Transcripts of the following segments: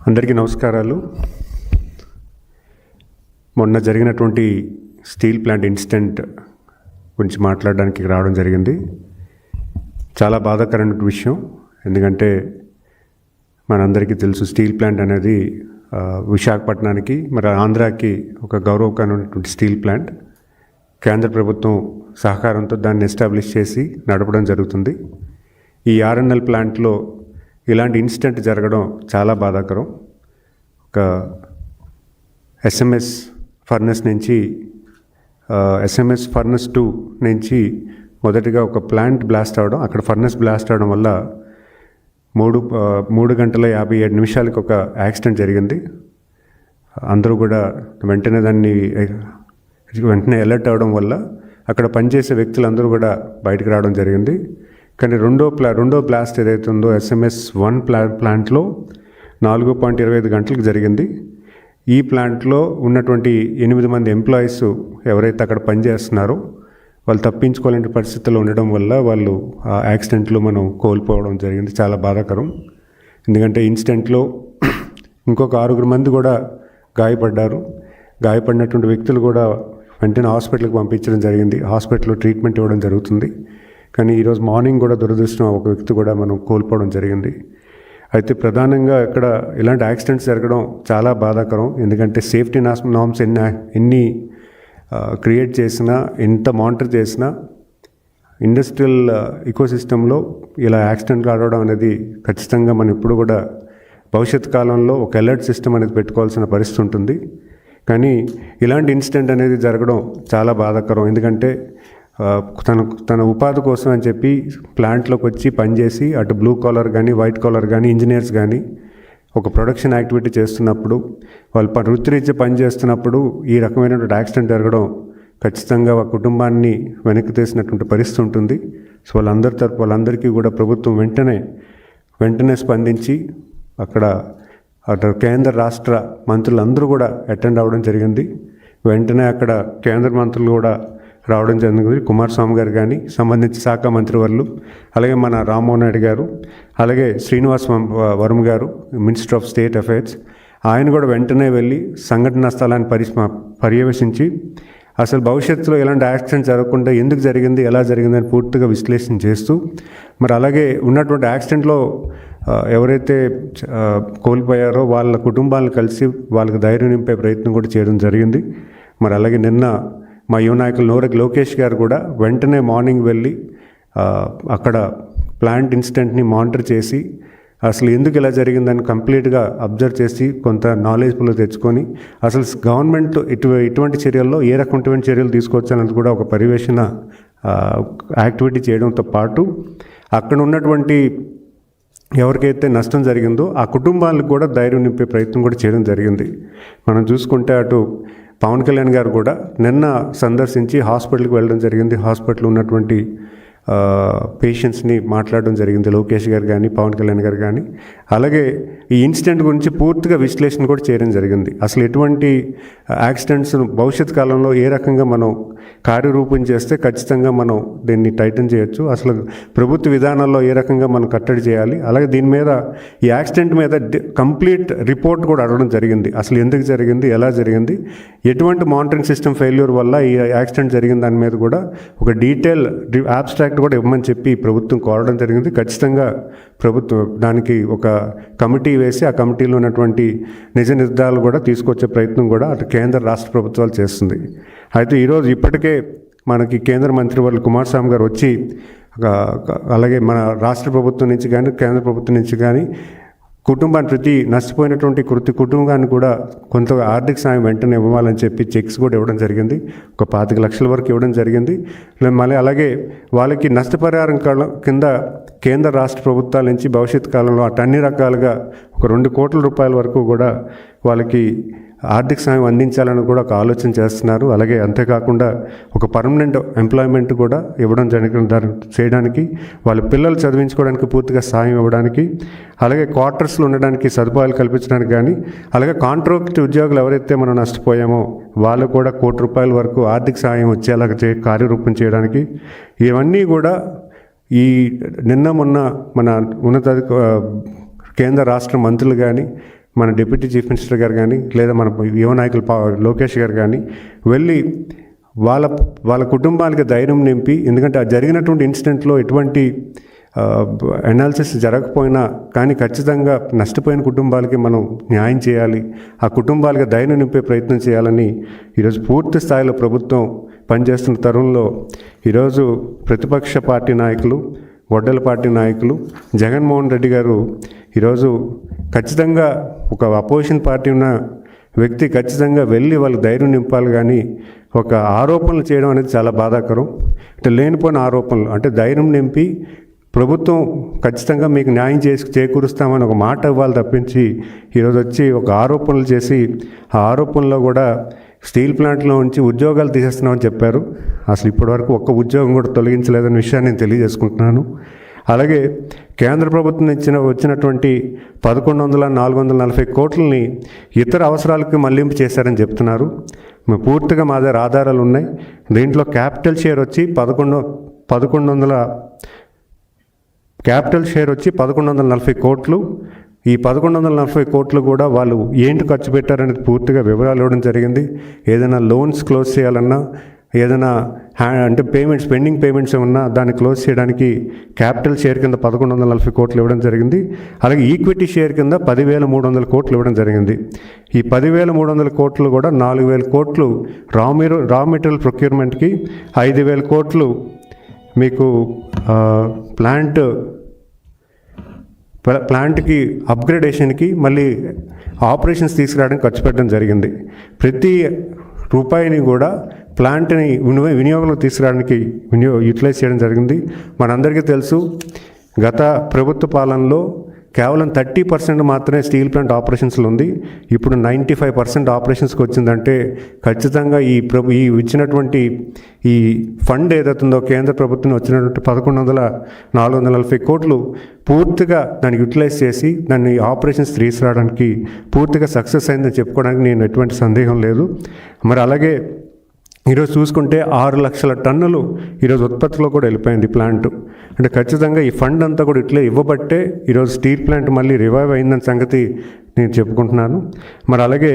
అందరికీ నమస్కారాలు. మొన్న జరిగినటువంటి స్టీల్ ప్లాంట్ ఇన్సిడెంట్ గురించి మాట్లాడడానికి రావడం జరిగింది. చాలా బాధాకరమైన విషయం. ఎందుకంటే మనందరికీ తెలుసు, స్టీల్ ప్లాంట్ అనేది విశాఖపట్నానికి మరి ఆంధ్రాకి ఒక గౌరవకరమైనటువంటి స్టీల్ ప్లాంట్. కేంద్ర ప్రభుత్వం సహకారంతో దాన్ని ఎస్టాబ్లిష్ చేసి నడపడం జరుగుతుంది. ఈ ఆర్ఎన్ఎల్ ప్లాంట్లో ఇలాంటి ఇన్సిడెంట్ జరగడం చాలా బాధాకరం. ఒక ఎస్ఎంఎస్ ఫర్నెస్ 2 నుంచి మొదటిగా ఒక ప్లాంట్ బ్లాస్ట్ అవ్వడం, అక్కడ ఫర్నెస్ బ్లాస్ట్ అవ్వడం వల్ల 3 గంటల 57 నిమిషాలకి ఒక యాక్సిడెంట్ జరిగింది. అందరూ కూడా వెంటనే అలర్ట్ అవ్వడం వల్ల అక్కడ పనిచేసే వ్యక్తులందరూ కూడా బయటకు రావడం జరిగింది. కానీ రెండో బ్లాస్ట్ ఏదైతే ఉందో ఎస్ఎంఎస్ 1 ప్లాంట్లో 4.25 గంటలకు జరిగింది. ఈ ప్లాంట్లో ఉన్నటువంటి 8 మంది ఎంప్లాయీస్ ఎవరైతే అక్కడ పనిచేస్తున్నారో వాళ్ళు తప్పించుకోలేని పరిస్థితుల్లో ఉండడం వల్ల వాళ్ళు ఆ యాక్సిడెంట్లో మనం కోల్పోవడం జరిగింది. చాలా బాధాకరం. ఎందుకంటే ఇన్సిడెంట్లో ఇంకొక 6 మంది కూడా గాయపడ్డారు. గాయపడినటువంటి వ్యక్తులు కూడా వెంటనే హాస్పిటల్కి పంపించడం జరిగింది. హాస్పిటల్లో ట్రీట్మెంట్ ఇవ్వడం జరుగుతుంది. కానీ ఈరోజు మార్నింగ్ కూడా దురదృష్టం, ఒక వ్యక్తి కూడా మనం కోల్పోవడం జరిగింది. అయితే ప్రధానంగా ఇక్కడ ఇలాంటి యాక్సిడెంట్స్ జరగడం చాలా బాధాకరం. ఎందుకంటే సేఫ్టీ నార్మ్స్ ఎన్ని క్రియేట్ చేసినా, ఎంత మానిటర్ చేసినా, ఇండస్ట్రియల్ ఇకోసిస్టంలో ఇలా యాక్సిడెంట్ కావడం అనేది ఖచ్చితంగా మనం ఇప్పుడు కూడా భవిష్యత్ కాలంలో ఒక అలర్ట్ సిస్టమ్ అనేది పెట్టుకోవాల్సిన పరిస్థితి ఉంటుంది. కానీ ఇలాంటి ఇన్సిడెంట్ అనేది జరగడం చాలా బాధాకరం. ఎందుకంటే తన ఉపాధి కోసం అని చెప్పి ప్లాంట్లోకి వచ్చి పనిచేసి అటు బ్లూ కాలర్ కానీ, వైట్ కాలర్ కానీ, ఇంజనీర్స్ కానీ ఒక ప్రొడక్షన్ యాక్టివిటీ చేస్తున్నప్పుడు, వాళ్ళు వృత్తిరీత్యా పనిచేస్తున్నప్పుడు ఈ రకమైనటువంటి యాక్సిడెంట్ జరగడం ఖచ్చితంగా ఆ కుటుంబాన్ని వెనక్కి తీసినటువంటి పరిస్థితి ఉంటుంది. సో వాళ్ళందరికీ కూడా ప్రభుత్వం వెంటనే స్పందించి అక్కడ అటు కేంద్ర రాష్ట్ర మంత్రులందరూ కూడా అటెండ్ అవ్వడం జరిగింది. వెంటనే అక్కడ కేంద్ర మంత్రులు కూడా రావడం జరిగింది. కుమారస్వామి గారు కానీ, సంబంధించిన శాఖ మంత్రివర్యులు, అలాగే మన రామ్మోహన్ నాయుడు గారు, అలాగే శ్రీనివాస్ వర్మ గారు, మినిస్టర్ ఆఫ్ స్టేట్ అఫైర్స్, ఆయన కూడా వెంటనే వెళ్ళి సంఘటనా స్థలాన్ని పర్యవేక్షించి అసలు భవిష్యత్తులో ఎలాంటి యాక్సిడెంట్ జరగకుండా ఎందుకు జరిగింది, ఎలా జరిగిందని పూర్తిగా విశ్లేషణ చేస్తూ, మరి అలాగే ఉన్నటువంటి యాక్సిడెంట్లో ఎవరైతే కోల్పోయారో వాళ్ళ కుటుంబాలను కలిసి వాళ్ళకి ధైర్యం నింపే ప్రయత్నం కూడా చేయడం జరిగింది. మరి అలాగే నిన్న మా యువ నాయకులు నోరెక్ లోకేష్ గారు కూడా వెంటనే మార్నింగ్ వెళ్ళి అక్కడ ప్లాంట్ ఇన్సిడెంట్ని మానిటర్ చేసి అసలు ఎందుకు ఇలా జరిగిందని కంప్లీట్గా అబ్జర్వ్ చేసి కొంత నాలెడ్జ్ఫుల్ తెచ్చుకొని అసలు గవర్నమెంట్ ఇటువంటి చర్యల్లో ఏ రకమైన చర్యలు తీసుకోవచ్చన్నది కూడా ఒక పర్యవేక్షణ యాక్టివిటీ చేయడంతో పాటు అక్కడ ఉన్నటువంటి ఎవరికైతే నష్టం జరిగిందో ఆ కుటుంబాలకు కూడా ధైర్యం నింపే ప్రయత్నం కూడా చేయడం జరిగింది. మనం చూసుకుంటే అటు పవన్ కళ్యాణ్ గారు కూడా నిన్న సందర్శించి హాస్పిటల్కి వెళ్ళడం జరిగింది. హాస్పిటల్లో ఉన్నటువంటి పేషెంట్స్ని మాట్లాడడం జరిగింది, లోకేష్ గారు కానీ, పవన్ కళ్యాణ్ గారు కానీ. అలాగే ఈ ఇన్సిడెంట్ గురించి పూర్తిగా విశ్లేషణ కూడా చేయడం జరిగింది. అసలు ఎటువంటి యాక్సిడెంట్స్ భవిష్యత్ కాలంలో ఏ రకంగా మనం కార్యరూపం చేస్తే ఖచ్చితంగా మనం దీన్ని టైటన్ చేయొచ్చు, అసలు ప్రభుత్వ విధానాల్లో ఏ రకంగా మనం కట్టడి చేయాలి, అలాగే దీని మీద ఈ యాక్సిడెంట్ మీద కంప్లీట్ రిపోర్ట్ కూడా అడగడం జరిగింది. అసలు ఎందుకు జరిగింది, ఎలా జరిగింది, ఎటువంటి మానిటరింగ్ సిస్టమ్ ఫెయిల్యూర్ వల్ల ఈ యాక్సిడెంట్ జరిగిన దాని మీద కూడా ఒక డీటెయిల్ అబ్స్ట్రాక్ట్ కూడా ఇవ్వమని చెప్పి ప్రభుత్వం కోరడం జరిగింది. ఖచ్చితంగా ప్రభుత్వం దానికి ఒక కమిటీ వేసి ఆ కమిటీలో ఉన్నటువంటి నిజ నిర్ధారాలు కూడా తీసుకొచ్చే ప్రయత్నం కూడా అటు కేంద్ర రాష్ట్ర ప్రభుత్వాలు చేస్తుంది. అయితే ఈరోజు ఇప్పటికే మనకి కేంద్ర మంత్రివర్యులు కుమారస్వామి గారు వచ్చి అలాగే మన రాష్ట్ర ప్రభుత్వం నుంచి కానీ, కేంద్ర ప్రభుత్వం నుంచి కానీ ప్రతి నష్టపోయినటువంటి కుటుంబాన్ని కూడా కొంత ఆర్థిక సాయం వెంటనే ఇవ్వాలని చెప్పి చెక్స్ కూడా ఇవ్వడం జరిగింది. ఒక 25 లక్షల వరకు ఇవ్వడం జరిగింది. మళ్ళీ అలాగే వాళ్ళకి నష్టపరిహారం కింద కేంద్ర రాష్ట్ర ప్రభుత్వాల నుంచి భవిష్యత్ కాలంలో అన్ని రకాలుగా ఒక 2 కోట్ల రూపాయల వరకు కూడా వాళ్ళకి ఆర్థిక సాయం అందించాలని కూడా ఒక ఆలోచన చేస్తున్నారు. అలాగే అంతేకాకుండా ఒక పర్మనెంట్ ఎంప్లాయ్మెంట్ కూడా ఇవ్వడం చేయడానికి, వాళ్ళ పిల్లలు చదివించుకోవడానికి పూర్తిగా సాయం ఇవ్వడానికి, అలాగే క్వార్టర్స్లో ఉండడానికి సదుపాయాలు కల్పించడానికి కానీ, అలాగే కాంట్రాక్ట్ ఉద్యోగులు ఎవరైతే మనం నష్టపోయామో వాళ్ళు కూడా 1 కోటి రూపాయల వరకు ఆర్థిక సాయం వచ్చేలాగా కార్యరూపం చేయడానికి, ఇవన్నీ కూడా ఈ మొన్న మన కేంద్ర రాష్ట్ర మంత్రులు కానీ, మన డిప్యూటీ చీఫ్ మినిస్టర్ గారు కానీ లేదా మన యువ నాయకులు లోకేష్ గారు కానీ వెళ్ళి వాళ్ళ కుటుంబాలకి ధైర్యం నింపి, ఎందుకంటే ఆ జరిగినటువంటి ఇన్సిడెంట్లో ఎటువంటి అనాలిసిస్ జరగకపోయినా కానీ ఖచ్చితంగా నష్టపోయిన కుటుంబాలకి మనం న్యాయం చేయాలి, ఆ కుటుంబాలకి ధైర్యం నింపే ప్రయత్నం చేయాలని ఈరోజు పూర్తి స్థాయిలో ప్రభుత్వం పనిచేస్తున్న తరుణంలో ఈరోజు ప్రతిపక్ష పార్టీ నాయకులు, గొడ్డల పార్టీ నాయకులు జగన్మోహన్ రెడ్డి గారు ఈరోజు ఖచ్చితంగా ఒక అపోజిషన్ పార్టీ ఉన్న వ్యక్తి ఖచ్చితంగా వెళ్ళి వాళ్ళు ధైర్యం నింపాలి, కానీ ఒక ఆరోపణలు చేయడం అనేది చాలా బాధాకరం. అంటే లేనిపోయిన ఆరోపణలు, అంటే ధైర్యం నింపి ప్రభుత్వం ఖచ్చితంగా మీకు న్యాయం చేకూరుస్తామని ఒక మాట ఇవ్వాలి తప్పించి ఈరోజు వచ్చి ఒక ఆరోపణలు చేసి ఆ ఆరోపణలో కూడా స్టీల్ ప్లాంట్లో ఉంచి ఉద్యోగాలు తీసేస్తున్నామని చెప్పారు. అసలు ఇప్పటివరకు ఒక్క ఉద్యోగం కూడా తొలగించలేదనే విషయాన్ని నేను తెలియజేసుకుంటున్నాను. అలాగే కేంద్ర ప్రభుత్వం వచ్చినటువంటి 440 కోట్లని ఇతర అవసరాలకు మళ్లింపు చేశారని చెప్తున్నారు. పూర్తిగా మా దగ్గర ఆధారాలు ఉన్నాయి. దీంట్లో క్యాపిటల్ షేర్ వచ్చి 1140 కోట్లు. ఈ 1140 కోట్లు కూడా వాళ్ళు ఏంటి ఖర్చు పెట్టారనేది పూర్తిగా వివరాలు ఇవ్వడం జరిగింది. ఏదైనా లోన్స్ క్లోజ్ చేయాలన్నా, ఏదైనా అంటే పెండింగ్ పేమెంట్స్ ఉన్నా దాన్ని క్లోజ్ చేయడానికి క్యాపిటల్ షేర్ కింద 1140 కోట్లు ఇవ్వడం జరిగింది. అలాగే ఈక్విటీ షేర్ కింద 10,300 కోట్లు ఇవ్వడం జరిగింది. ఈ 10,300 కోట్లు కూడా 4,000 కోట్లు రా మెటీరియల్ ప్రొక్యూర్మెంట్కి, 5,000 కోట్లు మీకు ప్లాంట్కి అప్గ్రేడేషన్కి, మళ్ళీ ఆపరేషన్స్ తీసుకురావడానికి ఖర్చు పెట్టడం జరిగింది. ప్రతి రూపాయిని కూడా ప్లాంట్ని వినియోగంలో తీసుకురావడానికి యూటిలైజ్ చేయడం జరిగింది. మనందరికీ తెలుసు, గత ప్రభుత్వ పాలనలో కేవలం 30% మాత్రమే స్టీల్ ప్లాంట్ ఆపరేషన్స్లో ఉంది. ఇప్పుడు 95% ఆపరేషన్స్కి వచ్చిందంటే ఖచ్చితంగా ఈ ఇచ్చినటువంటి ఈ ఫండ్ ఏదవుతుందో కేంద్ర ప్రభుత్వం వచ్చినటువంటి 440 కోట్లు పూర్తిగా దాన్ని యూటిలైజ్ చేసి దాన్ని ఆపరేషన్స్ తీసుకురావడానికి పూర్తిగా సక్సెస్ అయిందని చెప్పుకోవడానికి నేను ఎటువంటి సందేహం లేదు. మరి అలాగే ఈరోజు చూసుకుంటే 6 లక్షల టన్నులు ఈరోజు ఉత్పత్తిలో కూడా వెళ్ళిపోయింది ప్లాంట్. అంటే ఖచ్చితంగా ఈ ఫండ్ అంతా కూడా ఇట్లే ఇవ్వబట్టే ఈరోజు స్టీల్ ప్లాంట్ మళ్ళీ రివైవ్ అయిందని సంగతి నేను చెప్పుకుంటున్నాను. మరి అలాగే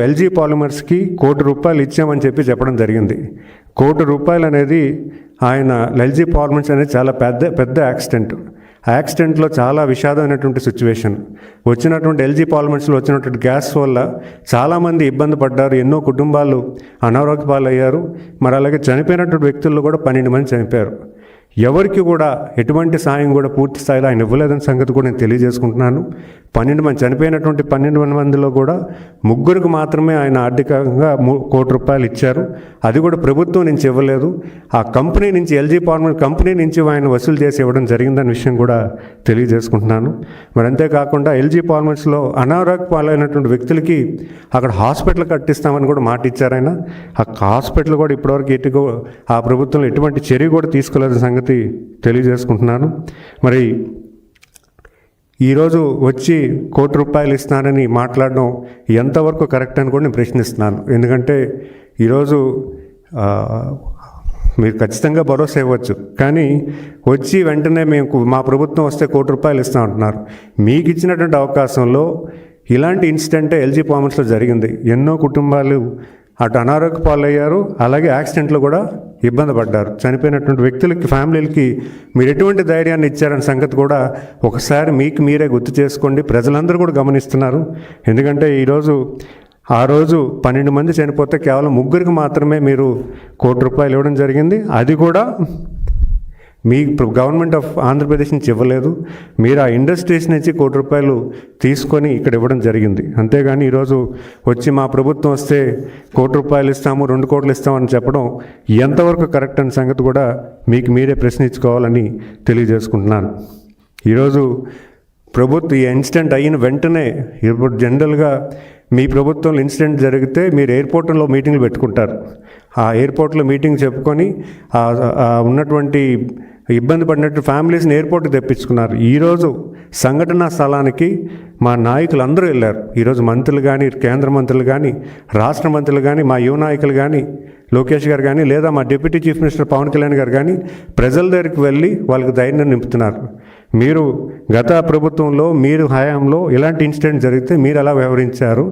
ఎల్జీ పాలిమర్స్కి ₹1,00,00,000 ఇచ్చామని చెప్పడం జరిగింది. ₹1,00,00,000 అనేది ఆయన ఎల్జీ పాలిమర్స్ అనేది చాలా పెద్ద యాక్సిడెంట్. ఆ యాక్సిడెంట్లో చాలా విషాదమైనటువంటి సిచ్యువేషన్. వచ్చినటువంటి ఎల్జీ పాలిమర్స్లో వచ్చినటువంటి గ్యాస్ వల్ల చాలామంది ఇబ్బంది పడ్డారు. ఎన్నో కుటుంబాలు అనారోగ్య పాలయ్యారు. మరి అలాగే చనిపోయినటువంటి వ్యక్తుల్లో కూడా 12 మంది చనిపోయారు. ఎవరికి కూడా ఎటువంటి సాయం కూడా పూర్తి స్థాయిలో ఆయన ఇవ్వలేదని సంగతి కూడా నేను తెలియజేసుకుంటున్నాను. 12 మంది చనిపోయినటువంటి 12 మందిలో కూడా 3 మాత్రమే ఆయన ఆర్థికంగా ₹1,00,00,000 ఇచ్చారు. అది కూడా ప్రభుత్వం నుంచి ఇవ్వలేదు. ఆ కంపెనీ నుంచి, ఎల్జీ పాలిమర్ కంపెనీ నుంచి ఆయన వసూలు చేసి ఇవ్వడం జరిగిందన్న విషయం కూడా తెలియజేసుకుంటున్నాను. మరి అంతేకాకుండా ఎల్జీ పాలిమర్స్లో అనారోగ్య పాలైనటువంటి వ్యక్తులకి అక్కడ హాస్పిటల్ కట్టిస్తామని కూడా మాట ఇచ్చారు ఆయన. ఆ హాస్పిటల్ కూడా ఇప్పటివరకు ఆ ప్రభుత్వంలో ఎటువంటి చర్య కూడా తీసుకోలేదని సంగతి తెలియజేసుకుంటున్నాను. మరి ఈరోజు వచ్చి ₹1,00,00,000 ఇస్తున్నారని మాట్లాడడం ఎంతవరకు కరెక్ట్ అని కూడా నేను ప్రశ్నిస్తున్నాను. ఎందుకంటే ఈరోజు మీరు ఖచ్చితంగా భరోసా ఇవ్వచ్చు, కానీ వచ్చి వెంటనే మా ప్రభుత్వం వస్తే ₹1,00,00,000 ఇస్తామంటున్నారు. మీకు ఇచ్చినటువంటి అవకాశంలో ఇలాంటి ఇన్సిడెంటే ఎల్జీ పాలిమర్స్లో జరిగింది. ఎన్నో కుటుంబాలు అటు అనారోగ్య పాలయ్యారు, అలాగే యాక్సిడెంట్లో కూడా ఇబ్బంది పడ్డారు. చనిపోయినటువంటి వ్యక్తులకి, ఫ్యామిలీలకి మీరు ఎటువంటి ధైర్యాన్ని ఇచ్చారనే సంగతి కూడా ఒకసారి మీకు మీరే గుర్తు చేసుకోండి. ప్రజలందరూ కూడా గమనిస్తున్నారు. ఎందుకంటే ఆ రోజు 12 మంది చనిపోతే కేవలం 3 మాత్రమే మీరు ₹1,00,00,000 ఇవ్వడం జరిగింది. అది కూడా మీ గవర్నమెంట్ ఆఫ్ ఆంధ్రప్రదేశ్ నుంచి ఇవ్వలేదు. మీరు ఆ ఇండస్ట్రీస్ నుంచి ₹1,00,00,000 తీసుకొని ఇక్కడ ఇవ్వడం జరిగింది. అంతేగాని ఈరోజు వచ్చి మా ప్రభుత్వం వస్తే ₹1,00,00,000 ఇస్తాము, ₹2,00,00,000 ఇస్తామని చెప్పడం ఎంతవరకు కరెక్ట్ అనే సంగతి కూడా మీకు మీరే ప్రశ్నించుకోవాలని తెలియజేసుకుంటున్నాను. ఈరోజు ఈ ఇన్సిడెంట్ అయిన వెంటనే, ఇప్పుడు జనరల్గా మీ ప్రభుత్వంలో ఇన్సిడెంట్ జరిగితే మీరు ఎయిర్పోర్ట్లో మీటింగ్లు పెట్టుకుంటారు. ఆ ఎయిర్పోర్ట్లో మీటింగ్ చెప్పుకొని ఉన్నటువంటి ఇబ్బంది పడినట్టు ఫ్యామిలీస్ని ఎయిర్పోర్ట్కి తెప్పించుకున్నారు. ఈరోజు సంఘటనా స్థలానికి మా నాయకులు అందరూ వెళ్ళారు. ఈరోజు మంత్రులు కానీ, కేంద్ర మంత్రులు కానీ, రాష్ట్ర మంత్రులు కానీ, మా యువ నాయకులు కానీ, లోకేష్ గారు కానీ, లేదా మా deputy chief minister Pawan Kalyan గారు కానీ ప్రజల దగ్గరికి వెళ్ళి వాళ్ళకి ధైర్యం నింపుతున్నారు. మీరు గత ప్రభుత్వంలో మీరు హయాంలో ఇలాంటి ఇన్సిడెంట్ జరిగితే మీరు ఎలా వ్యవహరించారు?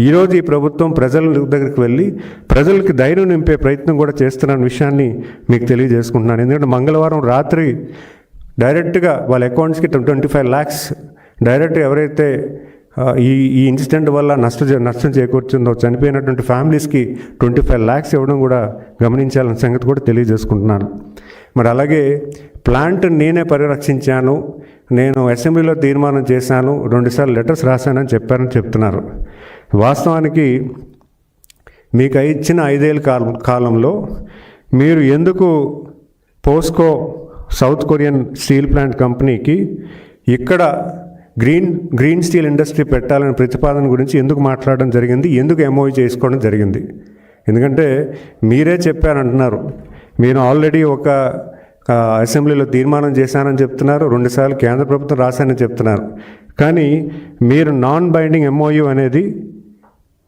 ఈరోజు ఈ ప్రభుత్వం ప్రజల దగ్గరికి వెళ్ళి ప్రజలకి ధైర్యం నింపే ప్రయత్నం కూడా చేస్తున్న విషయాన్ని మీకు తెలియజేసుకుంటున్నాను. ఎందుకంటే మంగళవారం రాత్రి డైరెక్ట్గా వాళ్ళ అకౌంట్స్కి 25 lakhs డైరెక్ట్గా ఎవరైతే ఈ ఇన్సిడెంట్ వల్ల నష్టం చేకూర్చుందో చనిపోయినటువంటి ఫ్యామిలీస్కి 25 lakhs ఇవ్వడం కూడా గమనించాలన్న సంగతి కూడా తెలియజేసుకుంటున్నాను. మరి అలాగే ప్లాంట్ నేనే పరిరక్షించాను, నేను అసెంబ్లీలో తీర్మానం చేశాను, 2 సార్లు లెటర్స్ రాశానని చెప్తున్నారు. వాస్తవానికి మీకు ఇచ్చిన 5 ఏళ్ళ కాలంలో మీరు ఎందుకు POSCO south Korean steel plant కంపెనీకి ఇక్కడ గ్రీన్ స్టీల్ ఇండస్ట్రీ పెట్టాలనే ప్రతిపాదన గురించి ఎందుకు మాట్లాడడం జరిగింది, ఎందుకు ఎంఓయూ చేసుకోవడం జరిగింది? ఎందుకంటే మీరే చెప్పారంటున్నారు, మీరు ఆల్రెడీ ఒక అసెంబ్లీలో తీర్మానం చేశానని చెప్తున్నారు, 2 సార్లు కేంద్ర ప్రభుత్వం రాశానని చెప్తున్నారు. కానీ మీరు నాన్ బైండింగ్ ఎంఓయూ అనేది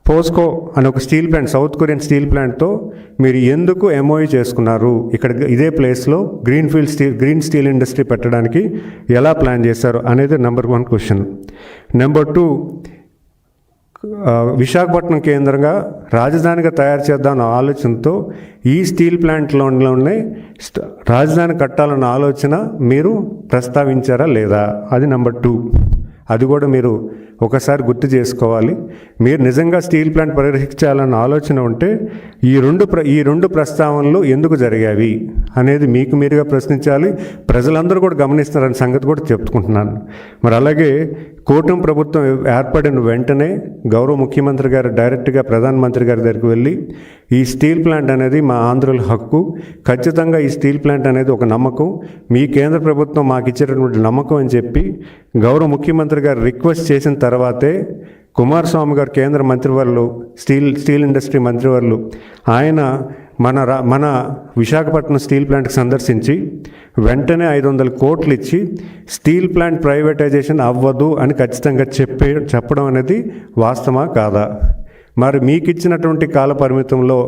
పోస్కో అని ఒక steel plant, South Korean steel ప్లాంట్తో మీరు ఎందుకు ఎంఓయూ చేసుకున్నారు? ఇక్కడ ఇదే ప్లేస్లో గ్రీన్ స్టీల్ ఇండస్ట్రీ పెట్టడానికి ఎలా ప్లాన్ చేశారు అనేది నెంబర్ 1 క్వశ్చన్. నెంబర్ 2, విశాఖపట్నం కేంద్రంగా రాజధానిగా తయారు చేద్దామన్న ఆలోచనతో ఈ స్టీల్ ప్లాంట్లోనే రాజధాని కట్టాలన్న ఆలోచన మీరు ప్రస్తావించారా లేదా? అది నెంబర్ 2. అది కూడా మీరు ఒకసారి గుర్తు చేసుకోవాలి. మీరు నిజంగా స్టీల్ ప్లాంట్ పరిరక్షించాలన్న ఆలోచన ఉంటే ఈ రెండు ప్రస్తావనలు ఎందుకు జరిగావి అనేది మీకు మీరుగా ప్రశ్నించాలి. ప్రజలందరూ కూడా గమనిస్తున్నారనే సంగతి కూడా చెప్పుకుంటున్నాను. మరి అలాగే కూటమి ప్రభుత్వం ఏర్పడిన వెంటనే గౌరవ ముఖ్యమంత్రి గారు డైరెక్ట్గా ప్రధానమంత్రి గారి దగ్గరికి వెళ్ళి ఈ స్టీల్ ప్లాంట్ అనేది మా ఆంధ్రుల హక్కు, ఖచ్చితంగా ఈ స్టీల్ ప్లాంట్ అనేది ఒక నమ్మకం, మీ కేంద్ర ప్రభుత్వం మాకు ఇచ్చేటటువంటి నమ్మకం అని చెప్పి గౌరవ ముఖ్యమంత్రి గారు రిక్వెస్ట్ చేసిన తర్వాతే కుమారస్వామి గారు కేంద్ర మంత్రివర్యులు స్టీల్ ఇండస్ట్రీ మంత్రివర్యులు ఆయన మన విశాఖపట్నం స్టీల్ ప్లాంట్కి సందర్శించి వెంటనే 500 కోట్లు ఇచ్చి స్టీల్ ప్లాంట్ ప్రైవేటైజేషన్ అవ్వదు అని ఖచ్చితంగా చెప్పడం అనేది వాస్తవా కాదా? మరి మీకు ఇచ్చినటువంటి కాల పరిమితంలో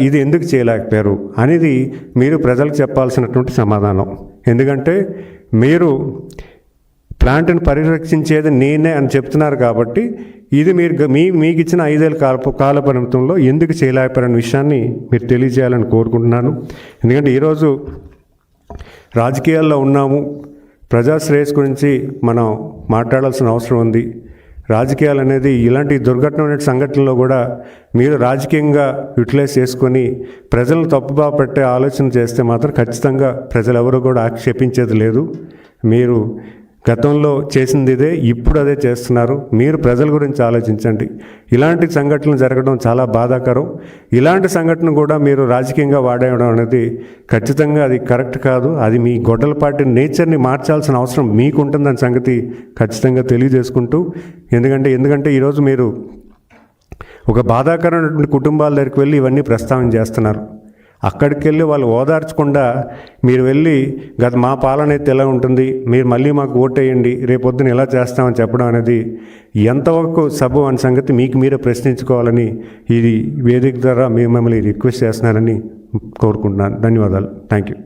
ఇది ఎందుకు చేయలేకపోయారు అనేది మీరు ప్రజలకు చెప్పాల్సినటువంటి సమాధానం. ఎందుకంటే మీరు ప్లాంట్ని పరిరక్షించేది నేనే అని చెప్తున్నారు కాబట్టి ఇది మీకు ఇచ్చిన 5 ఏళ్ళ కాల పరిమితంలో ఎందుకు చేయలేకపోయారనే విషయాన్ని మీరు తెలియజేయాలని కోరుకుంటున్నాను. ఎందుకంటే ఈరోజు రాజకీయాల్లో ఉన్నాము, ప్రజాశ్రేయస్ గురించి మనం మాట్లాడాల్సిన అవసరం ఉంది. రాజకీయాలు అనేది ఇలాంటి దుర్ఘటన సంఘటనలో కూడా మీరు రాజకీయంగా యూటిలైజ్ చేసుకొని ప్రజలను తప్పుగా పెట్టే ఆలోచన చేస్తే మాత్రం ఖచ్చితంగా ప్రజలు ఎవరు కూడా ఆక్షేపించేది లేదు. మీరు గతంలో చేసింది ఇదే, ఇప్పుడు అదే చేస్తున్నారు. మీరు ప్రజల గురించి ఆలోచించండి. ఇలాంటి సంఘటనలు జరగడం చాలా బాధాకరం. ఇలాంటి సంఘటన కూడా మీరు రాజకీయంగా వాడేయడం అనేది ఖచ్చితంగా అది కరెక్ట్ కాదు. అది మీ గొడ్డలపాటి నేచర్ని మార్చాల్సిన అవసరం మీకుంటుందన్న సంగతి ఖచ్చితంగా తెలియజేసుకుంటూ, ఎందుకంటే ఈరోజు మీరు ఒక బాధాకరమైనటువంటి కుటుంబాల దగ్గరికి వెళ్ళి ఇవన్నీ ప్రస్తావన చేస్తున్నారు. అక్కడికి వెళ్ళి వాళ్ళు ఓదార్చకుండా మీరు వెళ్ళి మా పాలన అయితే ఎలా ఉంటుంది, మీరు మళ్ళీ మాకు ఓటేయండి, రేపొద్దున ఎలా చేస్తామని చెప్పడం అనేది ఎంతవరకు సబబు అనే సంగతి మీకు మీరే ప్రశ్నించుకోవాలని ఇది వేదిక ద్వారా మిమ్మల్ని రిక్వెస్ట్ చేస్తున్నారని కోరుకుంటున్నాను. ధన్యవాదాలు. Thank you.